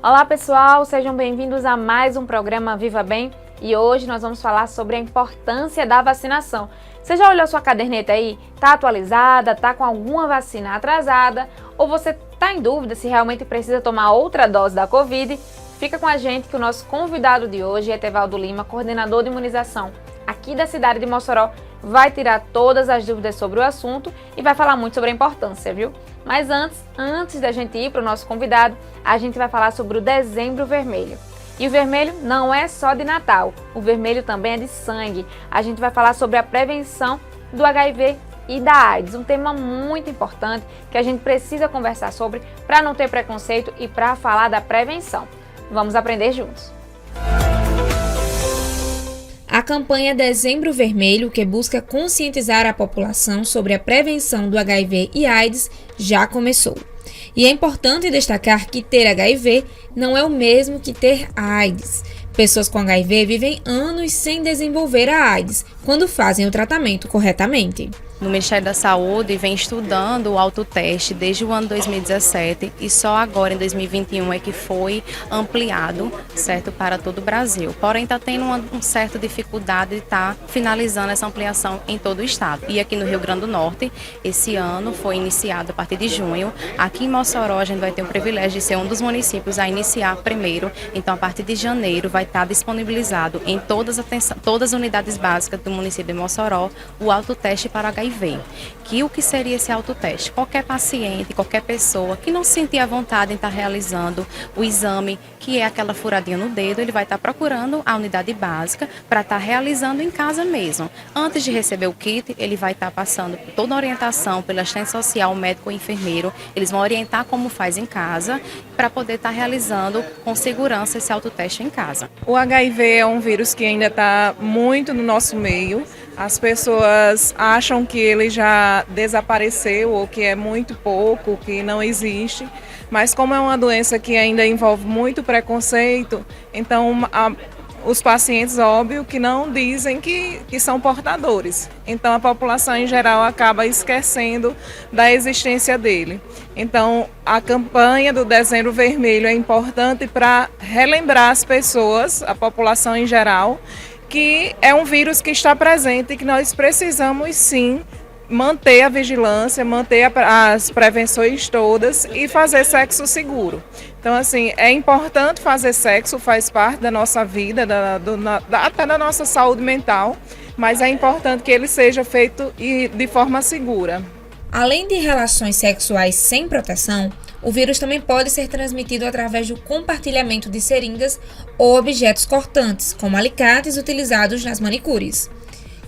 Olá pessoal, sejam bem-vindos a mais um programa Viva Bem e hoje nós vamos falar sobre a importância da vacinação. Você já olhou sua caderneta aí? Tá atualizada? Tá com alguma vacina atrasada? Ou você tá em dúvida se realmente precisa tomar outra dose da Covid? Fica com a gente que o nosso convidado de hoje é Etevaldo Lima, coordenador de imunização aqui da cidade de Mossoró, vai tirar todas as dúvidas sobre o assunto e vai falar muito sobre a importância, viu? Mas antes da gente ir para o nosso convidado, a gente vai falar sobre o Dezembro Vermelho. E o vermelho não é só de Natal, o vermelho também é de sangue. A gente vai falar sobre a prevenção do HIV e da AIDS, um tema muito importante que a gente precisa conversar sobre para não ter preconceito e para falar da prevenção. Vamos aprender juntos! A campanha Dezembro Vermelho, que busca conscientizar a população sobre a prevenção do HIV e AIDS, já começou. E é importante destacar que ter HIV não é o mesmo que ter AIDS. Pessoas com HIV vivem anos sem desenvolver a AIDS, quando fazem o tratamento corretamente. No Ministério da Saúde vem estudando o autoteste desde o ano 2017 e só agora em 2021 é que foi ampliado, certo, para todo o Brasil. Porém está tendo uma certa dificuldade de estar finalizando essa ampliação em todo o estado. E aqui no Rio Grande do Norte, esse ano foi iniciado a partir de junho. Aqui em Mossoró a gente vai ter o privilégio de ser um dos municípios a iniciar primeiro. Então a partir de janeiro vai estar disponibilizado em todas as unidades básicas do município de Mossoró o autoteste para HIV. Que o que seria esse autoteste? Qualquer paciente, qualquer pessoa que não se sentir à vontade em estar realizando o exame, que é aquela furadinha no dedo, ele vai estar procurando a unidade básica para estar realizando em casa mesmo. Antes de receber o kit, ele vai estar passando por toda a orientação pelo assistente social, médico ou enfermeiro. Eles vão orientar como faz em casa para poder estar realizando com segurança esse autoteste em casa. O HIV é um vírus que ainda está muito no nosso meio. As pessoas acham que ele já desapareceu ou que é muito pouco, que não existe. Mas como é uma doença que ainda envolve muito preconceito, então os pacientes, óbvio, que não dizem que são portadores. Então a população em geral acaba esquecendo da existência dele. Então a campanha do Dezembro Vermelho é importante para relembrar as pessoas, a população em geral, que é um vírus que está presente e que nós precisamos sim manter a vigilância, manter as prevenções todas e fazer sexo seguro. Então, assim, é importante fazer sexo, faz parte da nossa vida, até da nossa saúde mental, mas é importante que ele seja feito de forma segura. Além de relações sexuais sem proteção, o vírus também pode ser transmitido através do compartilhamento de seringas ou objetos cortantes, como alicates utilizados nas manicures.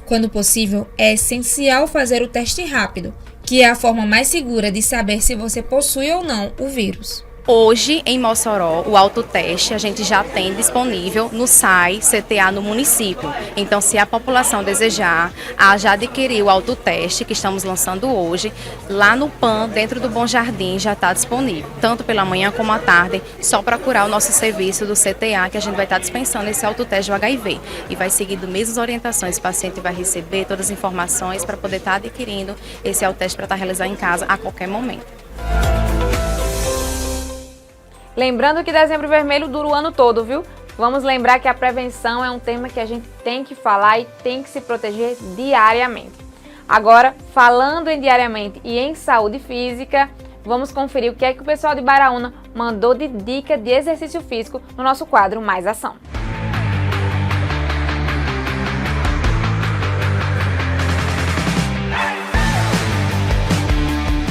Quando possível, é essencial fazer o teste rápido, que é a forma mais segura de saber se você possui ou não o vírus. Hoje, em Mossoró, o autoteste a gente já tem disponível no SAI CTA no município. Então, se a população desejar, já adquirir o autoteste que estamos lançando hoje, lá no PAN, dentro do Bom Jardim, já está disponível. Tanto pela manhã como à tarde, só procurar o nosso serviço do CTA, que a gente vai estar dispensando esse autoteste do HIV. E vai seguir das mesmas orientações, o paciente vai receber todas as informações para poder estar adquirindo esse autoteste para estar realizando em casa a qualquer momento. Lembrando que Dezembro Vermelho dura o ano todo, viu? Vamos lembrar que a prevenção é um tema que a gente tem que falar e tem que se proteger diariamente. Agora, falando em diariamente e em saúde física, vamos conferir o que é que o pessoal de Baraúna mandou de dica de exercício físico no nosso quadro Mais Ação.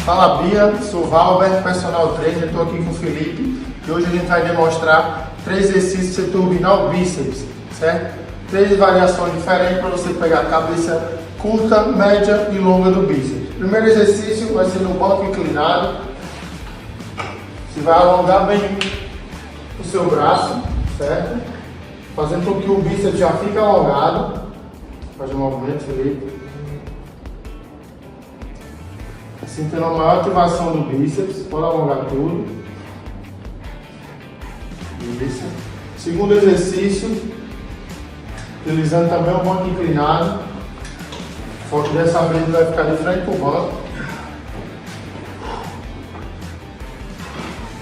Fala Bia, sou Valber, personal trainer, estou aqui com o Felipe e hoje a gente vai demonstrar 3 exercícios para você turbinar o bíceps, certo? 3 variações diferentes para você pegar a cabeça curta, média e longa do bíceps. Primeiro exercício vai ser no banco inclinado. Você vai alongar bem o seu braço, certo? Fazendo com que o bíceps já fique alongado. Faz um movimento, Felipe. Assim, tendo a maior ativação do bíceps, pode alongar tudo. Isso. Segundo exercício, utilizando também o banco inclinado. Só que dessa vez ele vai ficar de frente para o banco.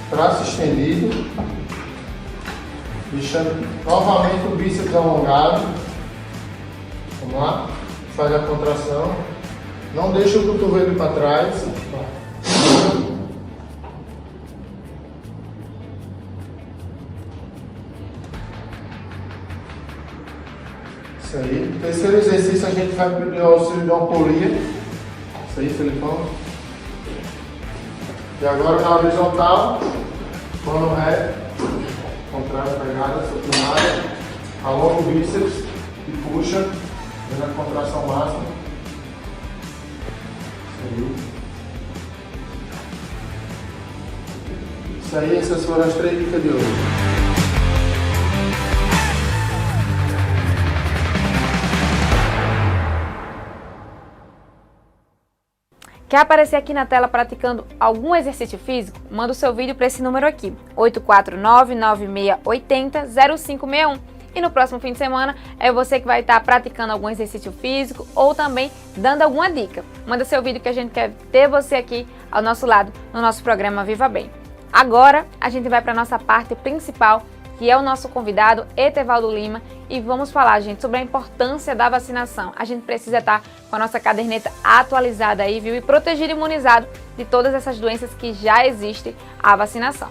Braço estendido. Deixando novamente o bíceps alongado. Vamos lá. Faz a contração. Não deixa o cotovelo para trás. Isso aí. Terceiro exercício, a gente vai pedir o auxílio de uma polia. Isso aí, Felipão. E agora na horizontal, mano reto, contrário, pegada, supinada, alonga o bíceps e puxa, dando a contração máxima. Isso aí, essas foram as 3 dicas de hoje. Quer aparecer aqui na tela praticando algum exercício físico? Manda o seu vídeo para esse número aqui, 849-9680-0561. E no próximo fim de semana é você que vai estar praticando algum exercício físico ou também dando alguma dica. Manda seu vídeo que a gente quer ter você aqui ao nosso lado no nosso programa Viva Bem. Agora a gente vai para a nossa parte principal, que é o nosso convidado, Etevaldo Lima, e vamos falar, gente, sobre a importância da vacinação. A gente precisa estar com a nossa caderneta atualizada aí, viu? E protegido e imunizado de todas essas doenças que já existem à vacinação.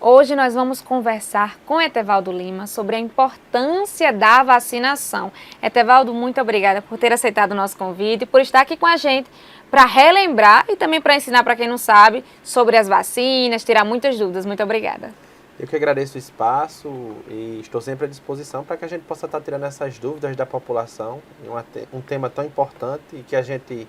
Hoje nós vamos conversar com Etevaldo Lima sobre a importância da vacinação. Etevaldo, muito obrigada por ter aceitado o nosso convite e por estar aqui com a gente para relembrar e também para ensinar para quem não sabe sobre as vacinas, tirar muitas dúvidas. Muito obrigada. Eu que agradeço o espaço e estou sempre à disposição para que a gente possa estar tirando essas dúvidas da população. Um tema tão importante e que a gente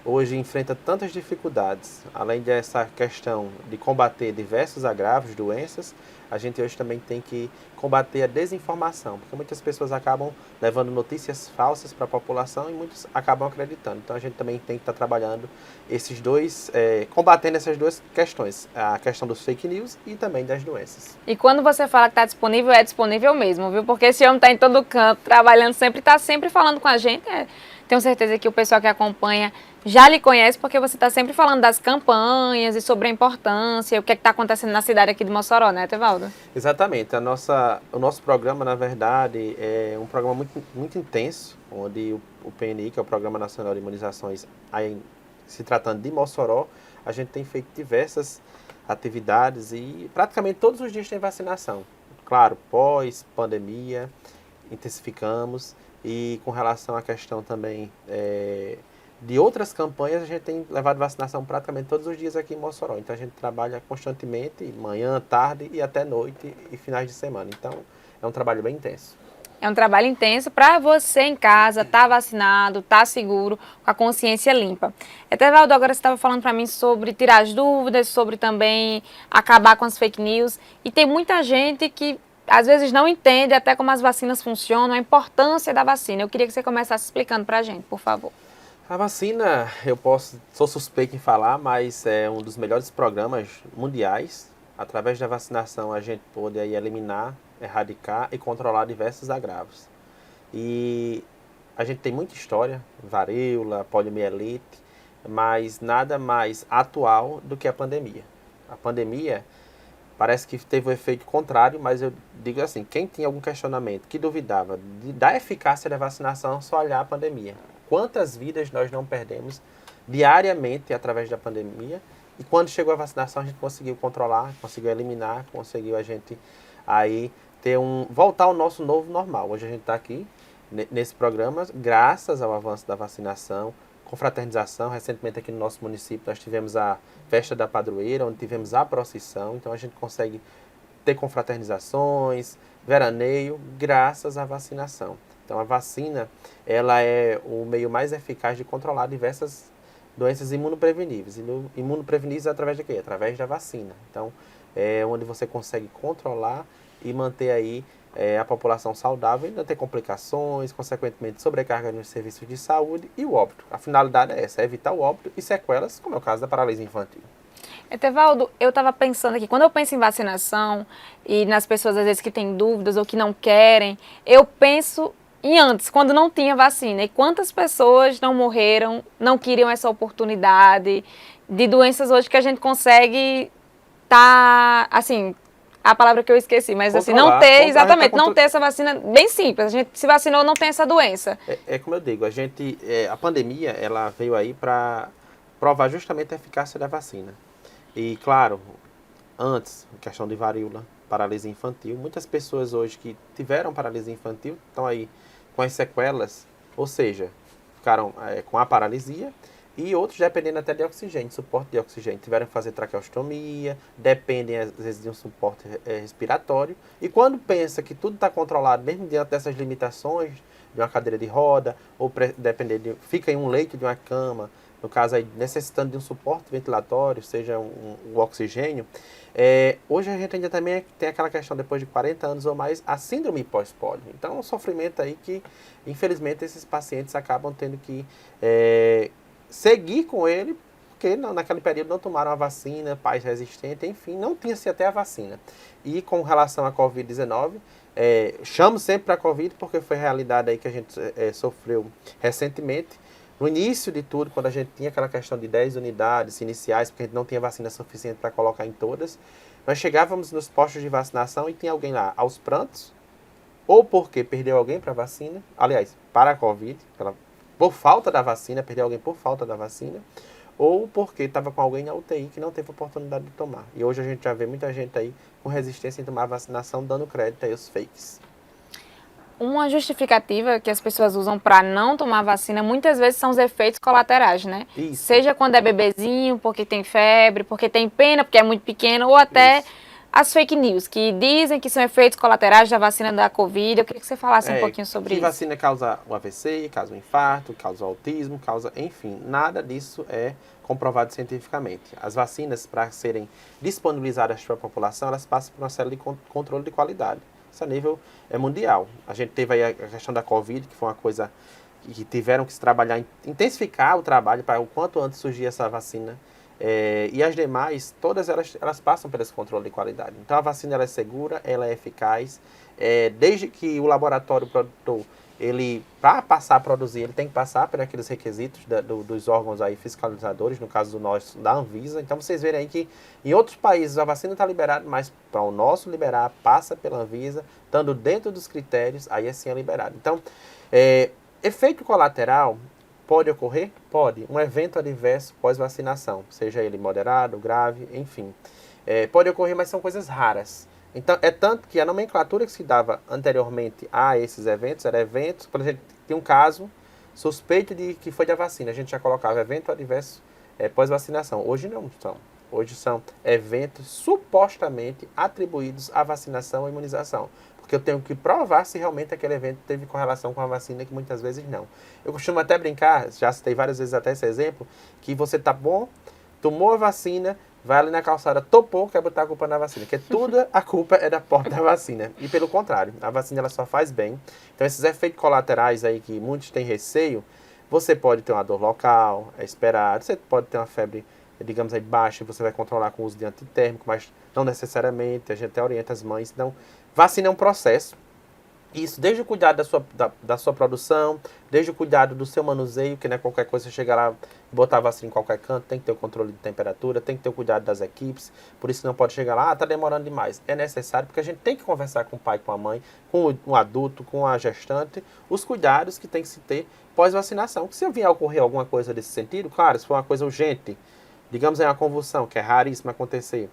hoje enfrenta tantas dificuldades. Além dessa questão de combater diversos agravos, doenças, a gente hoje também tem que combater a desinformação, porque muitas pessoas acabam levando notícias falsas para a população e muitos acabam acreditando. Então a gente também tem que estar trabalhando esses dois, combatendo essas duas questões, a questão dos fake news e também das doenças. E quando você fala que está disponível, é disponível mesmo, viu? Porque esse homem está em todo canto, trabalhando sempre, está sempre falando com a gente. Tenho certeza que o pessoal que acompanha já lhe conhece, porque você está sempre falando das campanhas e sobre a importância, o que está acontecendo na cidade aqui de Mossoró, né, Etevaldo? Exatamente. O nosso programa, na verdade, é um programa muito intenso, onde o PNI, que é o Programa Nacional de Imunizações, aí, se tratando de Mossoró, a gente tem feito diversas atividades e praticamente todos os dias tem vacinação. Claro, pós-pandemia, intensificamos. E com relação à questão também de outras campanhas, a gente tem levado vacinação praticamente todos os dias aqui em Mossoró. Então a gente trabalha constantemente, manhã, tarde e até noite e finais de semana. Então é um trabalho bem intenso. É um trabalho intenso para você em casa, tá vacinado, tá seguro, com a consciência limpa. Etevaldo, agora você estava falando para mim sobre tirar as dúvidas, sobre também acabar com as fake news. E tem muita gente que às vezes não entende até como as vacinas funcionam, a importância da vacina. Eu queria que você começasse explicando para a gente, por favor. A vacina, sou suspeito em falar, mas é um dos melhores programas mundiais. Através da vacinação a gente pode aí eliminar, erradicar e controlar diversos agravos. E a gente tem muita história, varíola, poliomielite, mas nada mais atual do que a pandemia. A pandemia parece que teve o efeito contrário, mas eu digo assim, quem tinha algum questionamento, que duvidava da eficácia da vacinação, só olhar a pandemia. Quantas vidas nós não perdemos diariamente através da pandemia, e quando chegou a vacinação a gente conseguiu controlar, conseguiu eliminar, conseguiu a gente aí voltar ao nosso novo normal. Hoje a gente está aqui nesse programa, graças ao avanço da vacinação, confraternização. Recentemente aqui no nosso município nós tivemos a festa da padroeira, onde tivemos a procissão, então a gente consegue ter confraternizações, veraneio, graças à vacinação. Então a vacina, ela é o meio mais eficaz de controlar diversas doenças imunopreveníveis. Imunopreveníveis através de quê? Através da vacina. Então é onde você consegue controlar e manter aí a população saudável e não ter complicações, consequentemente sobrecarga nos serviços de saúde e o óbito. A finalidade é essa, é evitar o óbito e sequelas, como é o caso da paralisia infantil. Etevaldo, eu estava pensando aqui, quando eu penso em vacinação e nas pessoas às vezes que têm dúvidas ou que não querem, eu penso em antes, quando não tinha vacina. E quantas pessoas não morreram, não queriam essa oportunidade de doenças hoje que a gente consegue assim, a palavra que eu esqueci, mas assim, não ter, exatamente, não ter essa vacina bem simples. A gente se vacinou, não tem essa doença. É como eu digo, a pandemia, ela veio aí para provar justamente a eficácia da vacina. E, claro, antes, questão de varíola, paralisia infantil, muitas pessoas hoje que tiveram paralisia infantil estão aí com as sequelas, ou seja, ficaram com a paralisia, e outros dependendo até de oxigênio, suporte de oxigênio. Tiveram que fazer traqueostomia, dependem às vezes de um suporte respiratório. E quando pensa que tudo está controlado, mesmo diante dessas limitações, de uma cadeira de roda, ou fica em um leito de uma cama, no caso aí necessitando de um suporte ventilatório, seja um oxigênio, hoje a gente ainda também tem aquela questão, depois de 40 anos ou mais, a síndrome pós-polio. Então é um sofrimento aí que, infelizmente, esses pacientes acabam tendo que seguir com ele, porque naquele período não tomaram a vacina, pais resistentes, enfim, não tinha-se até a vacina. E com relação à Covid-19, chamo sempre para a Covid, porque foi a realidade aí que a gente sofreu recentemente. No início de tudo, quando a gente tinha aquela questão de 10 unidades iniciais, porque a gente não tinha vacina suficiente para colocar em todas, nós chegávamos nos postos de vacinação e tinha alguém lá aos prantos, ou porque perdeu alguém para a vacina, aliás, para a Covid, por falta da vacina, perdeu alguém por falta da vacina, ou porque estava com alguém na UTI que não teve oportunidade de tomar. E hoje a gente já vê muita gente aí com resistência em tomar a vacinação, dando crédito aí aos fakes. Uma justificativa que as pessoas usam para não tomar vacina, muitas vezes são os efeitos colaterais, né? Isso. Seja quando é bebezinho, porque tem febre, porque tem pena, porque é muito pequeno, ou até as fake news, que dizem que são efeitos colaterais da vacina da Covid. Eu queria que você falasse um pouquinho sobre isso. Que vacina causa o AVC, causa o infarto, causa o autismo, enfim, nada disso é comprovado cientificamente. As vacinas, para serem disponibilizadas para a população, elas passam por uma série de controle de qualidade. Isso a nível mundial. A gente teve aí a questão da Covid, que foi uma coisa que tiveram que se trabalhar, intensificar o trabalho para o quanto antes surgir essa vacina. E as demais, todas elas passam por esse controle de qualidade. Então a vacina ela é segura, ela é eficaz, desde que o laboratório produtor, para passar a produzir, ele tem que passar por aqueles requisitos dos órgãos aí fiscalizadores, no caso do nosso, da Anvisa. Então vocês verem aí que em outros países a vacina está liberada, mas para o nosso liberar, passa pela Anvisa, estando dentro dos critérios, aí assim é liberado. Então, efeito colateral pode ocorrer? Pode. Um evento adverso pós-vacinação, seja ele moderado, grave, enfim. Pode ocorrer, mas são coisas raras. Então, é tanto que a nomenclatura que se dava anteriormente a esses eventos, era eventos, por exemplo, tem um caso suspeito de que foi da vacina, a gente já colocava evento adverso pós-vacinação. Hoje não são. Hoje são eventos supostamente atribuídos à vacinação ou imunização. Porque eu tenho que provar se realmente aquele evento teve correlação com a vacina, que muitas vezes não. Eu costumo até brincar, já citei várias vezes até esse exemplo, que você tá bom, tomou a vacina, vai ali na calçada, topou, quer botar a culpa na vacina. Porque tudo a culpa é da porta da vacina. E pelo contrário, a vacina ela só faz bem. Então esses efeitos colaterais aí que muitos têm receio, você pode ter uma dor local, é esperado, você pode ter uma febre, digamos aí, baixa, você vai controlar com o uso de antitérmico, mas não necessariamente, a gente até orienta as mães. Então, vacina é um processo. Isso desde o cuidado da sua produção, desde o cuidado do seu manuseio, que não é qualquer coisa, você chegar lá e botar a vacina em qualquer canto, tem que ter o controle de temperatura, tem que ter o cuidado das equipes, por isso não pode chegar lá, tá demorando demais. É necessário, porque a gente tem que conversar com o pai, com a mãe, com o adulto, com a gestante, os cuidados que tem que se ter pós-vacinação. Que se vier a ocorrer alguma coisa desse sentido, claro, se for uma coisa urgente, digamos aí uma convulsão, que é raríssimo acontecer,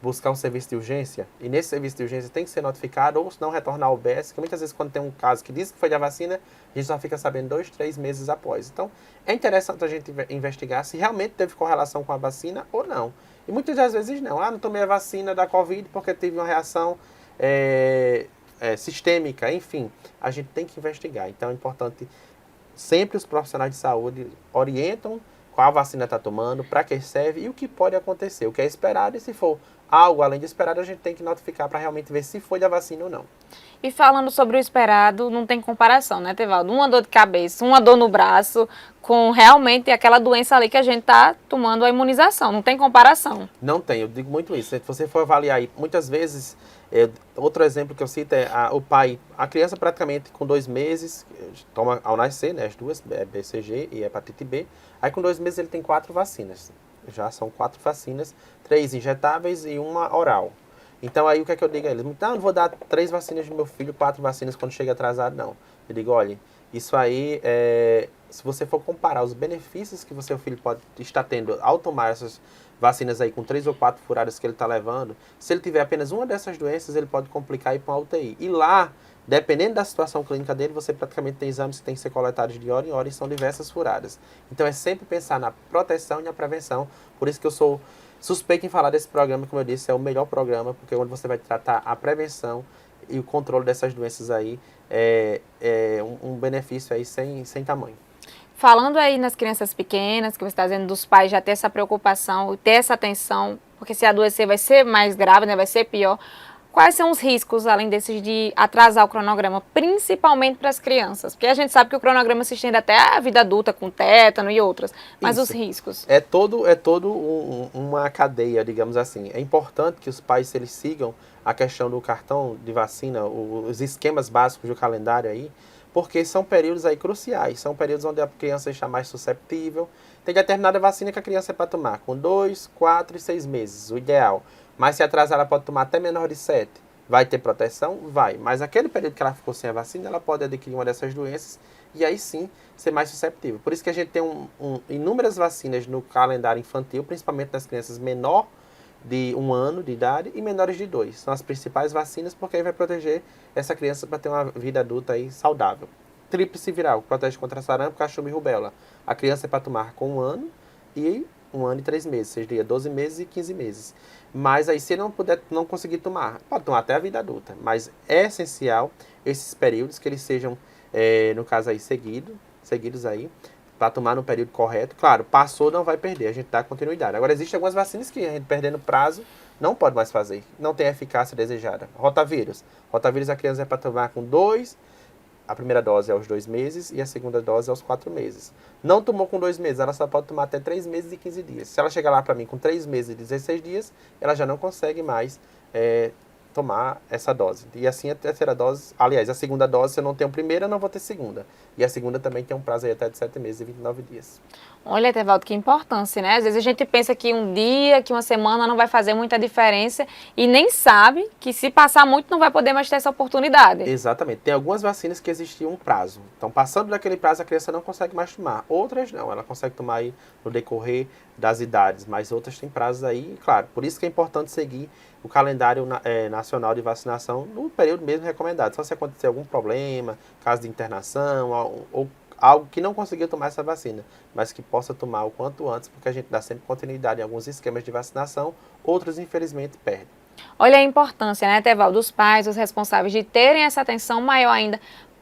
buscar um serviço de urgência, e nesse serviço de urgência tem que ser notificado, ou se não retornar ao UBS, que muitas vezes quando tem um caso que diz que foi da vacina, a gente só fica sabendo 2, 3 meses após. Então, é interessante a gente investigar se realmente teve correlação com a vacina ou não. E muitas das vezes não. Não tomei a vacina da Covid porque tive uma reação sistêmica, enfim. A gente tem que investigar. Então, é importante, sempre os profissionais de saúde orientam qual vacina está tomando, para que serve e o que pode acontecer, o que é esperado, e se for algo além de esperado, a gente tem que notificar para realmente ver se foi da vacina ou não. E falando sobre o esperado, não tem comparação, né, Tevaldo? Uma dor de cabeça, uma dor no braço, com realmente aquela doença ali que a gente está tomando a imunização. Não tem comparação. Não tem, eu digo muito isso. Se você for avaliar aí, muitas vezes, outro exemplo que eu cito é o pai, a criança praticamente com 2 meses, toma ao nascer, né, as duas, BCG e hepatite B, aí com 2 meses ele tem 4 vacinas. Já são 4 vacinas, 3 injetáveis e uma oral. Então aí o que é que eu digo a eles? Então eu não vou dar 3 vacinas do meu filho, 4 vacinas quando chega atrasado, não. Eu digo, olha, isso aí, se você for comparar os benefícios que o seu filho pode estar tendo ao tomar essas vacinas aí com 3 ou 4 furadas que ele está levando, se ele tiver apenas uma dessas doenças, ele pode complicar e ir para uma UTI. E lá, dependendo da situação clínica dele, você praticamente tem exames que têm que ser coletados de hora em hora e são diversas furadas. Então é sempre pensar na proteção e na prevenção. Por isso que eu sou suspeito em falar desse programa, como eu disse, é o melhor programa, porque é onde você vai tratar a prevenção e o controle dessas doenças aí, um benefício aí sem tamanho. Falando aí nas crianças pequenas, que você está dizendo dos pais já ter essa preocupação, ter essa atenção, porque se adoecer vai ser mais grave, né, vai ser pior. Quais são os riscos, além desses, de atrasar o cronograma, principalmente para as crianças? Porque a gente sabe que o cronograma se estende até a vida adulta, com tétano e outras, mas os riscos? É todo uma cadeia, digamos assim. É importante que os pais, eles sigam a questão do cartão de vacina, os esquemas básicos do calendário aí, porque são períodos aí cruciais, são períodos onde a criança está mais susceptível. Tem determinada vacina que a criança é para tomar com 2, 4 e 6 meses, o ideal. Mas se atrasar, ela pode tomar até menor de 7. Vai ter proteção? Vai. Mas aquele período que ela ficou sem a vacina, ela pode adquirir uma dessas doenças e aí sim ser mais susceptível. Por isso que a gente tem inúmeras vacinas no calendário infantil, principalmente nas crianças menor de 1 ano de idade e menores de 2. São as principais vacinas, porque aí vai proteger essa criança para ter uma vida adulta aí saudável. Tríplice viral, que protege contra sarampo, cachumba e rubéola. A criança é para tomar com 1 ano e 1 ano e 3 meses, seja 12 meses e 15 meses. Mas aí, se não conseguir tomar, pode tomar até a vida adulta. Mas é essencial esses períodos, que eles sejam, no caso aí, seguidos aí, para tomar no período correto. Claro, passou, não vai perder, a gente dá continuidade. Agora, existem algumas vacinas que a gente perdendo prazo, não pode mais fazer, não tem a eficácia desejada. Rotavírus a criança é para tomar com 2, a primeira dose é aos 2 meses e a segunda dose aos 4 meses. Não tomou com 2 meses, ela só pode tomar até 3 meses e 15 dias. Se ela chegar lá para mim com 3 meses e 16 dias, ela já não consegue mais tomar essa dose. E assim a terceira dose, aliás, a segunda dose, se eu não tenho primeira, eu não vou ter segunda. E a segunda também tem um prazo aí até de 7 meses e 29 dias. Olha, Etevaldo, que importância, né? Às vezes a gente pensa que um dia, que uma semana não vai fazer muita diferença e nem sabe que se passar muito não vai poder mais ter essa oportunidade. Exatamente. Tem algumas vacinas que existiam um prazo. Então, passando daquele prazo, a criança não consegue mais tomar. Outras não, ela consegue tomar aí no decorrer das idades, mas outras têm prazos aí, claro. Por isso que é importante seguir o calendário nacional de vacinação no período mesmo recomendado. Só se acontecer algum problema, caso de internação ou algo que não conseguiu tomar essa vacina, mas que possa tomar o quanto antes, porque a gente dá sempre continuidade em alguns esquemas de vacinação, outros infelizmente perdem. Olha a importância, né, Etevaldo, dos pais, os responsáveis de terem essa atenção maior ainda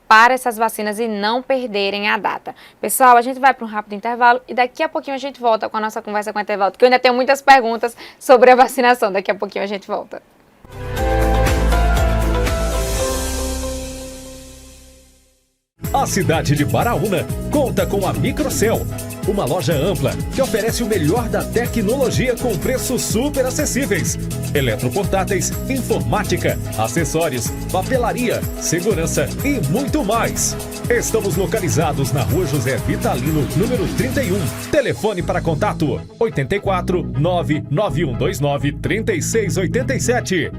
para essas vacinas e não perderem a data. Pessoal, a gente vai para um rápido intervalo e daqui a pouquinho a gente volta com a nossa conversa com o Etevaldo, que eu ainda tenho muitas perguntas sobre a vacinação. Daqui a pouquinho a gente volta. A cidade de Baraúna conta com a Microcel, uma loja ampla que oferece o melhor da tecnologia com preços super acessíveis. Eletroportáteis, informática, acessórios, papelaria, segurança e muito mais. Estamos localizados na Rua José Vitalino, número 31. Telefone para contato 84 99129 3687.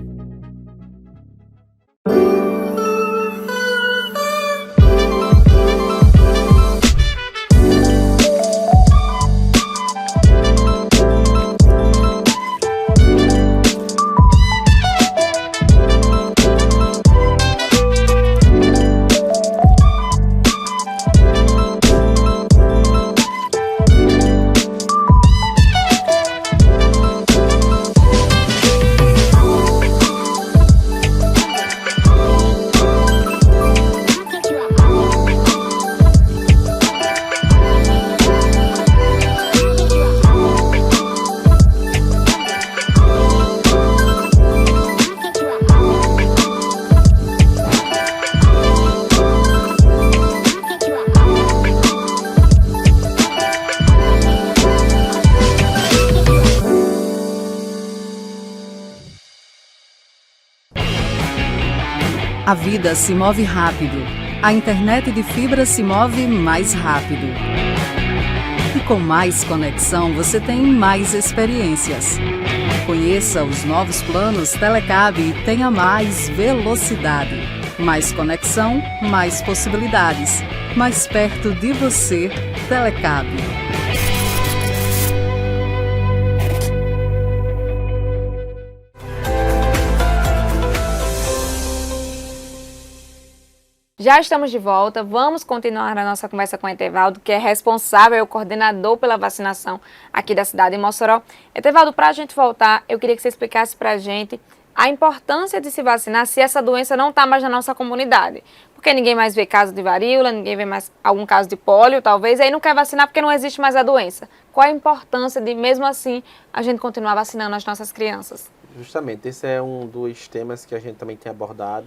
A vida se move rápido. A internet de fibra se move mais rápido. E com mais conexão, você tem mais experiências. Conheça os novos planos Telecab e tenha mais velocidade. Mais conexão, mais possibilidades. Mais perto de você, Telecab. Já estamos de volta, vamos continuar a nossa conversa com o Etevaldo, que é responsável, o coordenador pela vacinação aqui da cidade de Mossoró. Etevaldo, para a gente voltar, eu queria que você explicasse para a gente a importância de se vacinar se essa doença não está mais na nossa comunidade. Porque ninguém mais vê caso de varíola, ninguém vê mais algum caso de pólio, talvez, e aí não quer vacinar porque não existe mais a doença. Qual a importância de, mesmo assim, a gente continuar vacinando as nossas crianças? Justamente, esse é um dos temas que a gente também tem abordado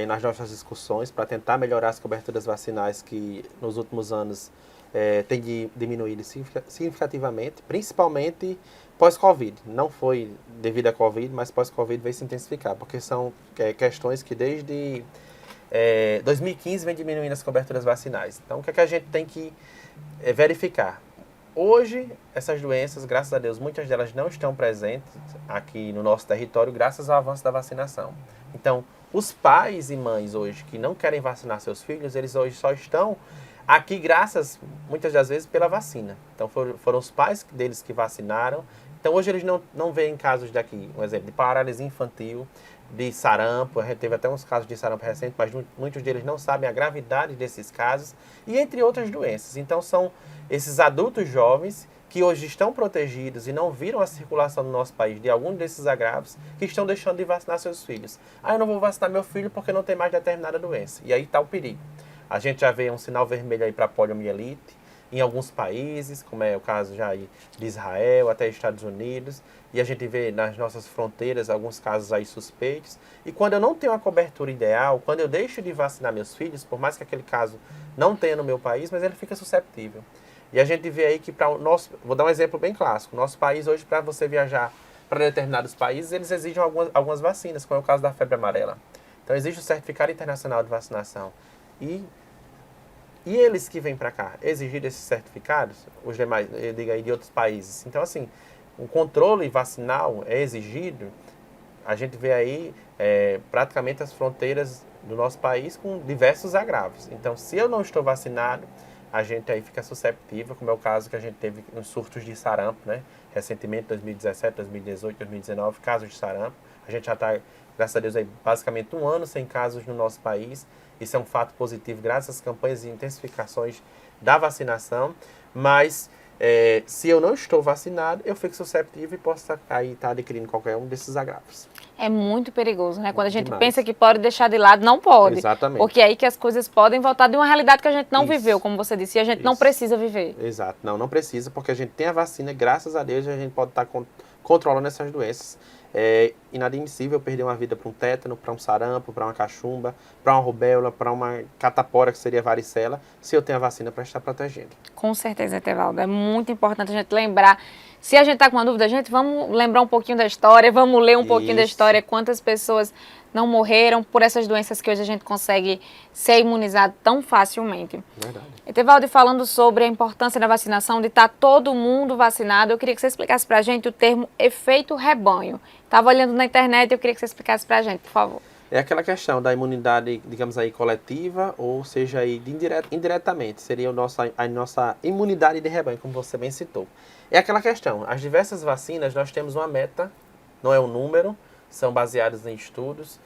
nas nossas discussões para tentar melhorar as coberturas vacinais que nos últimos anos têm diminuído significativamente, principalmente pós-Covid. Não foi devido à Covid, mas pós-Covid veio se intensificar, porque são questões que desde 2015 vem diminuindo as coberturas vacinais. Então, o que é que a gente tem que verificar? Hoje, essas doenças, graças a Deus, muitas delas não estão presentes aqui no nosso território, graças ao avanço da vacinação. Então, os pais e mães hoje que não querem vacinar seus filhos, eles hoje só estão aqui graças, muitas das vezes, pela vacina. Então, foram os pais deles que vacinaram. Então, hoje eles não veem casos daqui, um exemplo, de paralisia infantil, de sarampo. A gente teve até uns casos de sarampo recente, mas muitos deles não sabem a gravidade desses casos, e entre outras doenças. Então, são esses adultos jovens que hoje estão protegidos e não viram a circulação no nosso país de algum desses agravos, que estão deixando de vacinar seus filhos. Eu não vou vacinar meu filho porque não tem mais determinada doença. E aí está o perigo. A gente já vê um sinal vermelho aí para poliomielite em alguns países, como é o caso já aí de Israel, até Estados Unidos, e a gente vê nas nossas fronteiras alguns casos aí suspeitos. E quando eu não tenho a cobertura ideal, quando eu deixo de vacinar meus filhos, por mais que aquele caso não tenha no meu país, mas ele fica susceptível. E a gente vê aí que para o nosso... Vou dar um exemplo bem clássico. Nosso país hoje, para você viajar para determinados países, eles exigem algumas vacinas, como é o caso da febre amarela. Então, existe o certificado internacional de vacinação. E eles que vêm para cá, exigir esses certificados, os demais, eu digo aí, de outros países. Então, assim, o controle vacinal é exigido. A gente vê aí praticamente as fronteiras do nosso país com diversos agravos. Então, se eu não estou vacinado, a gente aí fica susceptível, como é o caso que a gente teve nos surtos de sarampo, né? Recentemente, 2017, 2018, 2019, casos de sarampo. A gente já está, graças a Deus, aí, basicamente 1 ano sem casos no nosso país. Isso é um fato positivo, graças às campanhas e intensificações da vacinação. Mas, se eu não estou vacinado, eu fico susceptível e posso estar adquirindo qualquer um desses agravos. É muito perigoso, né? Quando a gente Demais. pensa que pode deixar de lado, não pode. Exatamente. Porque é aí que as coisas podem voltar de uma realidade que a gente não viveu, como você disse, e a gente não precisa viver. Exato. Não precisa, porque a gente tem a vacina, graças a Deus, a gente pode estar controlando essas doenças. É inadmissível perder uma vida para um tétano, para um sarampo, para uma cachumba, para uma rubéola, para uma catapora, que seria varicela, se eu tenho a vacina para estar protegendo. Com certeza, Etevaldo. É muito importante a gente lembrar. Se a gente está com uma dúvida, gente, vamos lembrar um pouquinho da história, vamos ler um pouquinho da história, quantas pessoas não morreram por essas doenças que hoje a gente consegue ser imunizado tão facilmente. Verdade. Etevaldo, falando sobre a importância da vacinação, de estar todo mundo vacinado, eu queria que você explicasse para a gente o termo efeito rebanho. Estava olhando na internet e eu queria que você explicasse para a gente, por favor. É aquela questão da imunidade, digamos aí, coletiva, ou seja, aí, indiretamente, seria a nossa imunidade de rebanho, como você bem citou. É aquela questão, as diversas vacinas, nós temos uma meta, não é um número, são baseadas em estudos,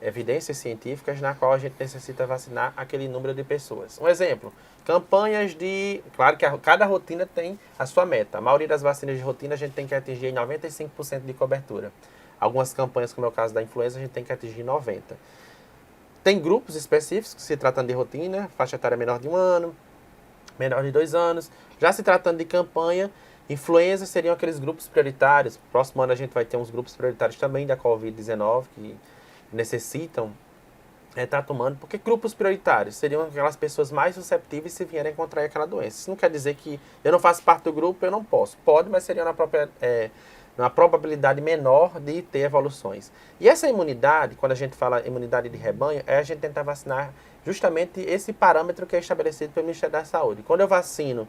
evidências científicas, na qual a gente necessita vacinar aquele número de pessoas. Um exemplo, campanhas de... Claro que cada rotina tem a sua meta. A maioria das vacinas de rotina a gente tem que atingir 95% de cobertura. Algumas campanhas, como é o caso da influenza, a gente tem que atingir 90%. Tem grupos específicos, se tratando de rotina, faixa etária menor de 1 ano, menor de 2 anos. Já se tratando de campanha, influenza seriam aqueles grupos prioritários. Próximo ano a gente vai ter uns grupos prioritários também da Covid-19, que necessitam estar tomando. Porque grupos prioritários seriam aquelas pessoas mais susceptíveis se vierem contrair aquela doença. Isso não quer dizer que eu não faço parte do grupo, eu não posso. Pode, mas seria uma probabilidade menor de ter evoluções. E essa imunidade, quando a gente fala imunidade de rebanho, é a gente tentar vacinar justamente esse parâmetro que é estabelecido pelo Ministério da Saúde. Quando eu vacino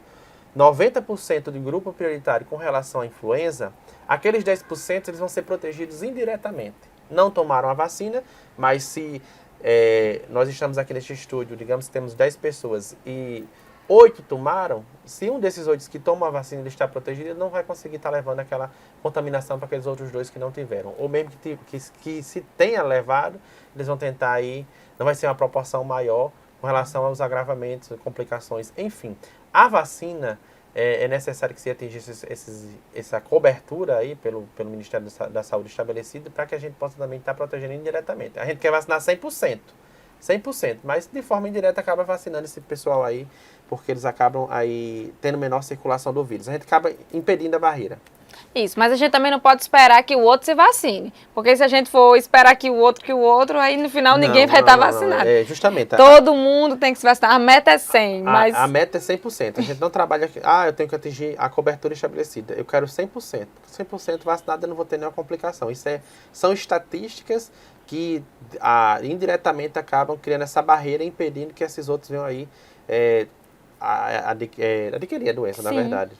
90% de grupo prioritário com relação à influenza, aqueles 10% eles vão ser protegidos indiretamente. Não tomaram a vacina, mas se nós estamos aqui neste estúdio, digamos que temos 10 pessoas e 8 tomaram, se um desses 8 que tomam a vacina ele está protegido, ele não vai conseguir estar levando aquela contaminação para aqueles outros 2 que não tiveram. Ou mesmo que se tenha levado, eles vão tentar aí, não vai ser uma proporção maior com relação aos agravamentos, complicações, enfim. A vacina, é necessário que se atingisse essa cobertura aí pelo Ministério da Saúde estabelecida para que a gente possa também estar protegendo indiretamente. A gente quer vacinar 100%, mas de forma indireta acaba vacinando esse pessoal aí, porque eles acabam aí tendo menor circulação do vírus. A gente acaba impedindo a barreira. Isso, mas a gente também não pode esperar que o outro se vacine. Porque se a gente for esperar que o outro, aí no final ninguém vai estar vacinado. Justamente. Todo mundo tem que se vacinar. A meta é 100, mas... A meta é 100%. A gente não trabalha aqui, eu tenho que atingir a cobertura estabelecida. Eu quero 100%. 100% vacinado eu não vou ter nenhuma complicação. Isso são estatísticas que indiretamente acabam criando essa barreira, impedindo que esses outros venham aí adquirir a doença, na verdade.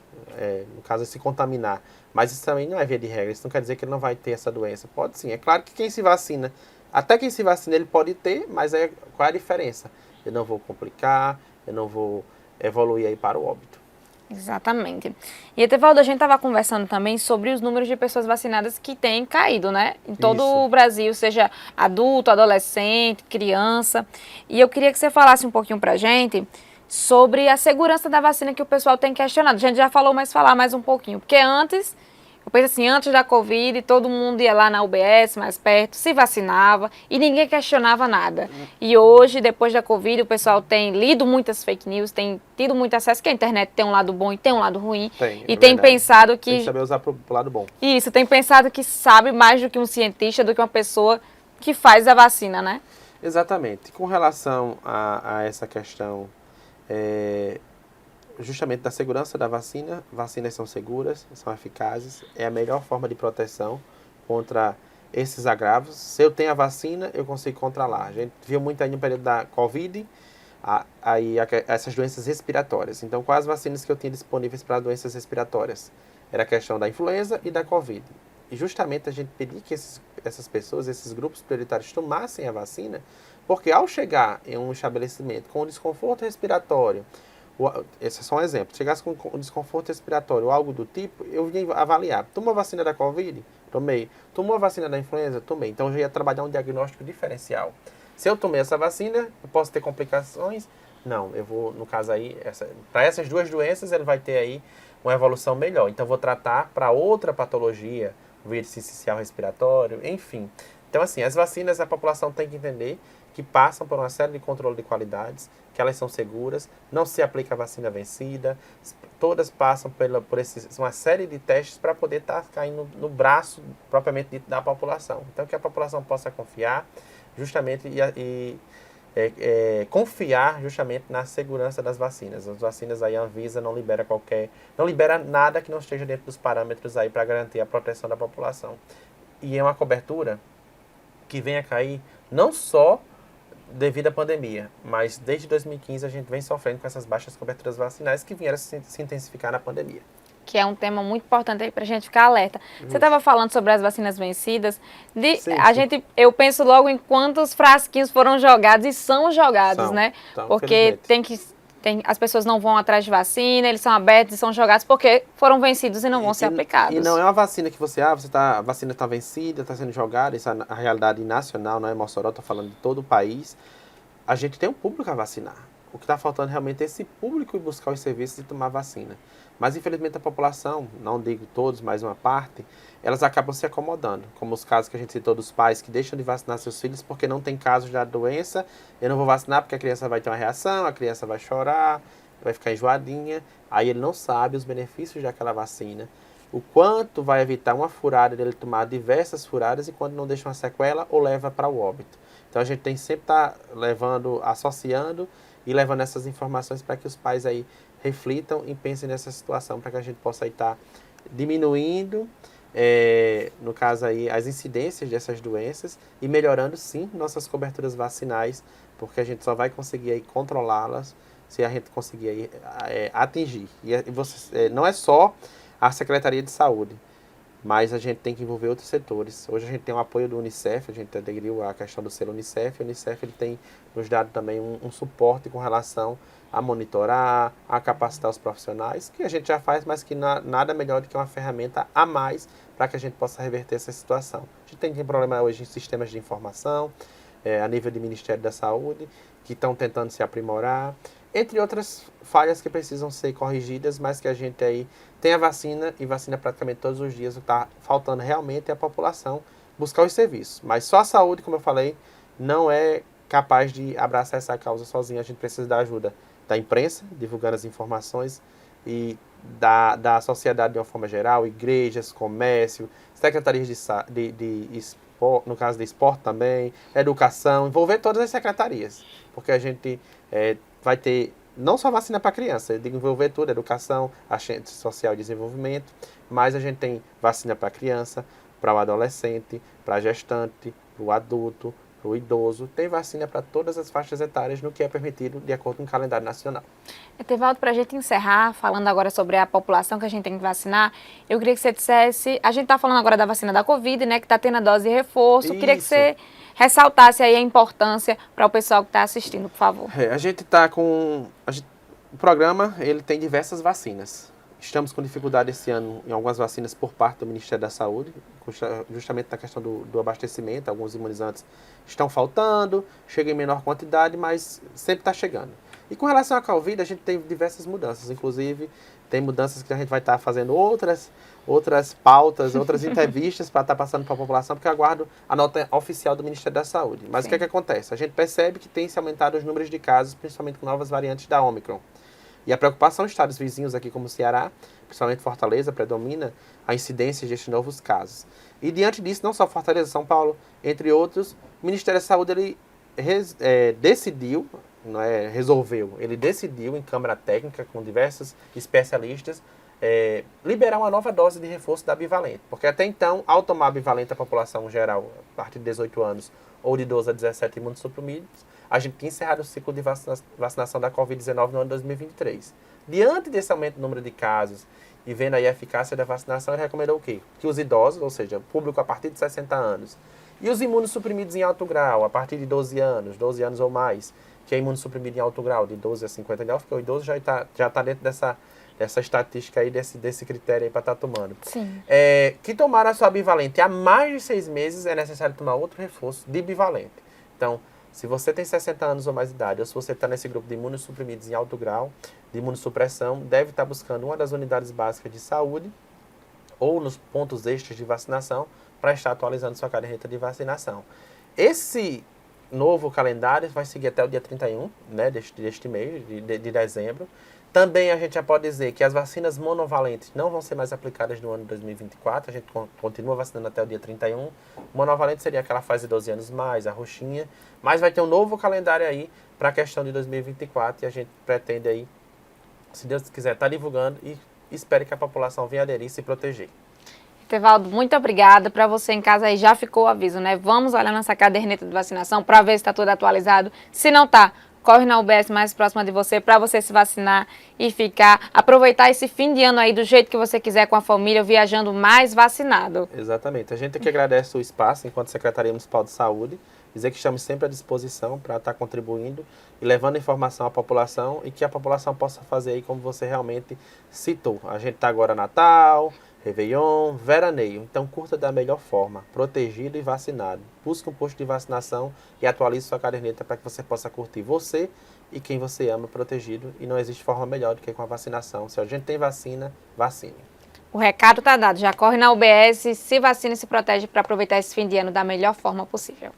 No caso, se contaminar. Mas isso também não é via de regra. Isso não quer dizer que ele não vai ter essa doença. Pode sim. É claro que quem se vacina, até quem se vacina, ele pode ter, mas qual é a diferença? Eu não vou complicar, eu não vou evoluir aí para o óbito. Exatamente. E, Etevaldo, a gente estava conversando também sobre os números de pessoas vacinadas que têm caído, né? Em todo o Brasil, seja adulto, adolescente, criança. E eu queria que você falasse um pouquinho pra gente sobre a segurança da vacina que o pessoal tem questionado. A gente já falou, mas falar mais um pouquinho. Porque antes, eu penso assim, antes da Covid, todo mundo ia lá na UBS, mais perto, se vacinava e ninguém questionava nada. E hoje, depois da Covid, o pessoal tem lido muitas fake news, tem tido muito acesso, que a internet tem um lado bom e tem um lado ruim. Tem pensado que... Tem que saber usar pro lado bom. Isso, tem pensado que sabe mais do que um cientista, do que uma pessoa que faz a vacina, né? Exatamente. Com relação a essa questão... justamente da segurança da vacina, vacinas são seguras, são eficazes, é a melhor forma de proteção contra esses agravos. Se eu tenho a vacina, eu consigo controlar. A gente viu muito aí no período da Covid, essas doenças respiratórias. Então, quais vacinas que eu tinha disponíveis para doenças respiratórias? Era a questão da influenza e da Covid. E justamente a gente pedia que essas pessoas, esses grupos prioritários tomassem a vacina, porque ao chegar em um estabelecimento com desconforto respiratório, esse é só um exemplo, chegasse com desconforto respiratório ou algo do tipo, eu ia avaliar. Tomou a vacina da Covid? Tomei. Tomou a vacina da influenza? Tomei. Então eu já ia trabalhar um diagnóstico diferencial. Se eu tomei essa vacina, eu posso ter complicações? Não, eu vou, no caso aí, para essas duas doenças, ele vai ter aí uma evolução melhor. Então eu vou tratar para outra patologia, vírus sincicial respiratório, enfim. Então assim, as vacinas a população tem que entender que passam por uma série de controle de qualidades, que elas são seguras, não se aplica a vacina vencida, todas passam por uma série de testes para poder estar caindo no braço propriamente dito da população. Então que a população possa confiar justamente confiar justamente na segurança das vacinas. As vacinas aí a Anvisa não libera nada que não esteja dentro dos parâmetros aí para garantir a proteção da população. E é uma cobertura que vem a cair não só devido à pandemia, mas desde 2015 a gente vem sofrendo com essas baixas coberturas vacinais que vieram se intensificar na pandemia. Que é um tema muito importante aí pra gente ficar alerta. Você estava falando sobre as vacinas vencidas. Eu penso logo em quantos frasquinhos foram jogados e são jogados, né? Porque as pessoas não vão atrás de vacina, eles são abertos e são jogados porque foram vencidos e não vão ser aplicados. E não é uma vacina que a vacina está vencida, está sendo jogada, isso é a realidade nacional, não é Mossoró, estou falando de todo o país. A gente tem um público a vacinar. O que está faltando realmente é esse público ir buscar os serviços e tomar vacina. Mas, infelizmente, a população, não digo todos, mas uma parte, elas acabam se acomodando. Como os casos que a gente citou dos pais que deixam de vacinar seus filhos porque não tem casos da doença. Eu não vou vacinar porque a criança vai ter uma reação, a criança vai chorar, vai ficar enjoadinha. Aí ele não sabe os benefícios daquela vacina. O quanto vai evitar uma furada dele tomar diversas furadas e quando não deixa uma sequela ou leva para o óbito. Então, a gente tem que sempre estar associando e levando essas informações para que os pais aí reflitam e pensem nessa situação para que a gente possa estar diminuindo, no caso aí, as incidências dessas doenças e melhorando sim nossas coberturas vacinais, porque a gente só vai conseguir aí controlá-las se a gente conseguir aí, atingir. E não é só a Secretaria de Saúde, mas a gente tem que envolver outros setores. Hoje a gente tem o apoio do Unicef, a gente aderiu à questão do selo Unicef. O Unicef ele tem nos dado também um suporte com relação a monitorar, a capacitar os profissionais, que a gente já faz, mas que nada melhor do que uma ferramenta a mais para que a gente possa reverter essa situação. A gente tem problema hoje em sistemas de informação, a nível do Ministério da Saúde, que estão tentando se aprimorar, entre outras falhas que precisam ser corrigidas, mas que a gente aí tem a vacina e vacina praticamente todos os dias. O que está faltando realmente é a população buscar os serviços. Mas só a saúde, como eu falei, não é capaz de abraçar essa causa sozinha. A gente precisa da ajuda da imprensa, divulgando as informações, e da sociedade de uma forma geral, igrejas, comércio, secretarias de esporte, no caso de esporte também, educação, envolver todas as secretarias, porque a gente vai ter não só vacina para criança, eu digo envolver tudo, educação, assistência social e desenvolvimento, mas a gente tem vacina para criança, para o adolescente, para a gestante, para o adulto, para o idoso, tem vacina para todas as faixas etárias no que é permitido de acordo com o calendário nacional. Etevaldo, para a gente encerrar, falando agora sobre a população que a gente tem que vacinar, eu queria que você dissesse, a gente está falando agora da vacina da Covid, né, que está tendo a dose de reforço, Isso. Queria que você ressaltasse aí a importância para o pessoal que está assistindo, por favor. A gente está com... o programa, ele tem diversas vacinas. Estamos com dificuldade esse ano em algumas vacinas por parte do Ministério da Saúde, justamente na questão do abastecimento. Alguns imunizantes estão faltando, chegam em menor quantidade, mas sempre está chegando. E com relação à Covid, a gente tem diversas mudanças, inclusive tem mudanças que a gente vai estar fazendo outras pautas, outras entrevistas para estar passando para a população, porque eu aguardo a nota oficial do Ministério da Saúde. Mas o que é que acontece? A gente percebe que tem se aumentado os números de casos, principalmente com novas variantes da Ômicron. E a preocupação dos estados vizinhos aqui como o Ceará, principalmente Fortaleza, predomina a incidência destes novos casos. E diante disso, não só Fortaleza, São Paulo, entre outros, o Ministério da Saúde ele decidiu, ele decidiu em Câmara Técnica com diversos especialistas liberar uma nova dose de reforço da bivalente. Porque até então, ao tomar a bivalente a população geral, a partir de 18 anos ou de 12 a 17 imunossuprimidos, a gente tinha encerrado o ciclo de vacinação da Covid-19 no ano de 2023. Diante desse aumento do número de casos e vendo aí a eficácia da vacinação, ele recomendou o quê? Que os idosos, ou seja, público a partir de 60 anos, e os imunossuprimidos em alto grau, a partir de 12 anos ou mais, que é imunossuprimido em alto grau, de 12 a 59, porque o idoso já está dentro dessa estatística aí, desse critério aí para estar tomando. Sim. Que tomaram a sua bivalente há mais de 6 meses, é necessário tomar outro reforço de bivalente. Então, se você tem 60 anos ou mais de idade, ou se você está nesse grupo de imunossuprimidos em alto grau, de imunossupressão, deve estar buscando uma das unidades básicas de saúde ou nos pontos extras de vacinação para estar atualizando sua caderneta de vacinação. Esse novo calendário vai seguir até o dia 31, né, deste mês, de dezembro. Também a gente já pode dizer que as vacinas monovalentes não vão ser mais aplicadas no ano de 2024, a gente continua vacinando até o dia 31. Monovalente seria aquela fase de 12 anos mais, a roxinha, mas vai ter um novo calendário aí para a questão de 2024 e a gente pretende aí, se Deus quiser, estar divulgando e espero que a população venha aderir e se proteger. Etevaldo, muito obrigada. Para você em casa aí já ficou o aviso, né? Vamos olhar nossa caderneta de vacinação para ver se está tudo atualizado. Se não está, corre na UBS mais próxima de você para você se vacinar e aproveitar esse fim de ano aí do jeito que você quiser com a família, viajando mais vacinado. Exatamente. A gente aqui agradece o espaço enquanto Secretaria Municipal de Saúde, dizer que estamos sempre à disposição para estar contribuindo e levando informação à população e que a população possa fazer aí como você realmente citou. A gente está agora Natal, Réveillon, veraneio, então curta da melhor forma, protegido e vacinado. Busque um posto de vacinação e atualize sua caderneta para que você possa curtir você e quem você ama protegido. E não existe forma melhor do que com a vacinação. Se a gente tem vacina, vacine. O recado está dado, já corre na UBS, se vacina e se protege para aproveitar esse fim de ano da melhor forma possível.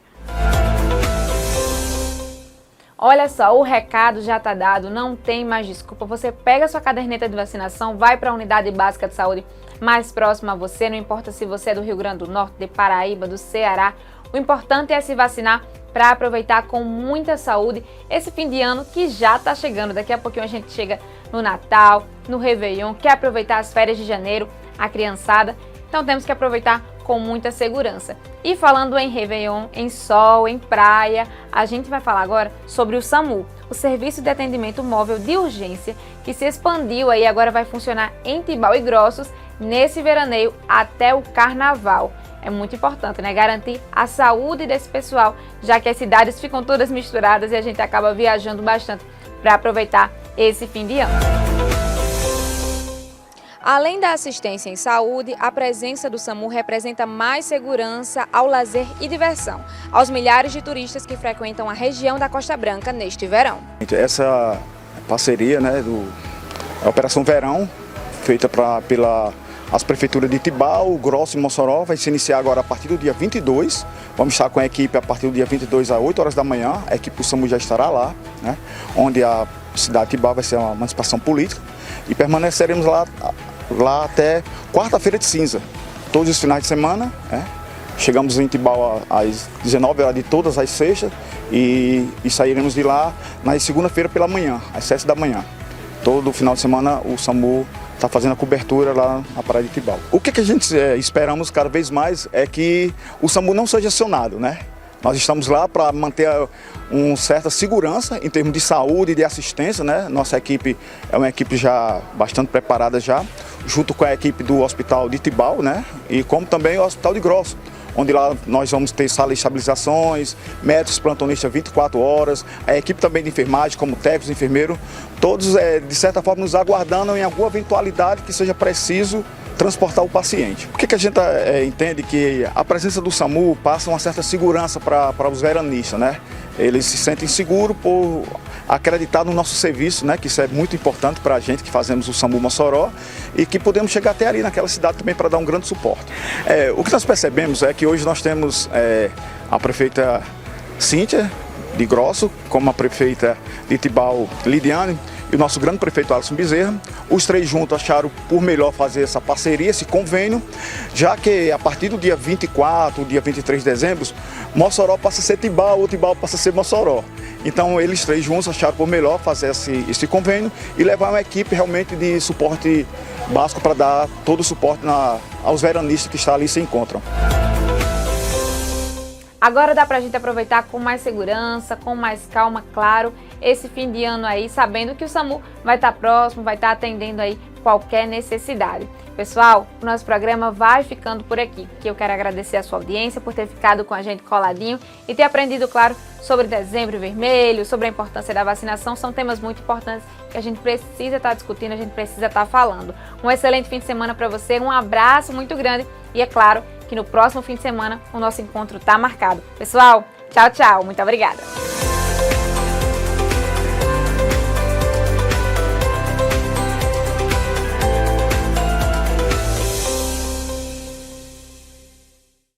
Olha só, o recado já está dado, não tem mais desculpa. Você pega a sua caderneta de vacinação, vai para a unidade básica de saúde mais próxima a você, não importa se você é do Rio Grande do Norte, de Paraíba, do Ceará. O importante é se vacinar para aproveitar com muita saúde esse fim de ano que já está chegando. Daqui a pouquinho a gente chega no Natal, no Réveillon, quer aproveitar as férias de janeiro, a criançada. Então temos que aproveitar com muita segurança. E falando em Réveillon, em sol, em praia, a gente vai falar agora sobre o SAMU, o Serviço de Atendimento Móvel de Urgência, que se expandiu aí, agora vai funcionar em Tibau e Grossos nesse veraneio até o Carnaval. É muito importante, né? Garantir a saúde desse pessoal, já que as cidades ficam todas misturadas e a gente acaba viajando bastante para aproveitar esse fim de ano. Além da assistência em saúde, a presença do SAMU representa mais segurança ao lazer e diversão, aos milhares de turistas que frequentam a região da Costa Branca neste verão. Essa parceria, né, a Operação Verão, feita pelas prefeituras de Tibau, Grosso e Mossoró, vai se iniciar agora a partir do dia 22. Vamos estar com a equipe a partir do dia 22 às 8 horas da manhã. A equipe do SAMU já estará lá, né, onde a cidade de Tibau vai ser uma emancipação política e permaneceremos lá até quarta-feira de cinza, todos os finais de semana, né? Chegamos em Tibau às 19 horas de todas as sextas e sairemos de lá na segunda-feira pela manhã, às 7 da manhã. Todo final de semana o SAMU está fazendo a cobertura lá na praia de Tibau. O que a gente esperamos cada vez mais é que o SAMU não seja acionado, né? Nós estamos lá para manter uma certa segurança em termos de saúde e de assistência, né? Nossa equipe é uma equipe já bastante preparada já, junto com a equipe do Hospital de Tibau, né? E como também o Hospital de Grosso, onde lá nós vamos ter sala de estabilizações, médicos plantonistas 24 horas, a equipe também de enfermagem, como técnicos, enfermeiros, todos de certa forma nos aguardando em alguma eventualidade que seja preciso transportar o paciente. Por que a gente entende que a presença do SAMU passa uma certa segurança para os veranistas, né? Eles se sentem seguros por acreditar no nosso serviço, né? Que isso é muito importante para a gente que fazemos o SAMU Mossoró e que podemos chegar até ali naquela cidade também para dar um grande suporte. O que nós percebemos é que hoje nós temos a prefeita Cíntia de Grosso, como a prefeita de Tibau, Lidiane, e o nosso grande prefeito Alisson Bezerra. Os três juntos acharam por melhor fazer essa parceria, esse convênio, já que a partir do dia 24, dia 23 de dezembro, Mossoró passa a ser Tibau, ou Tibau passa a ser Mossoró. Então eles três juntos acharam por melhor fazer esse convênio e levar uma equipe realmente de suporte básico para dar todo o suporte aos veranistas que estão ali e se encontram. Agora dá pra gente aproveitar com mais segurança, com mais calma, claro, esse fim de ano aí, sabendo que o SAMU vai estar próximo, vai estar atendendo aí qualquer necessidade. Pessoal, o nosso programa vai ficando por aqui, que eu quero agradecer a sua audiência por ter ficado com a gente coladinho e ter aprendido, claro, sobre Dezembro Vermelho, sobre a importância da vacinação. São temas muito importantes que a gente precisa estar discutindo, a gente precisa estar falando. Um excelente fim de semana para você, um abraço muito grande e é claro que no próximo fim de semana o nosso encontro está marcado. Pessoal, tchau, tchau, muito obrigada!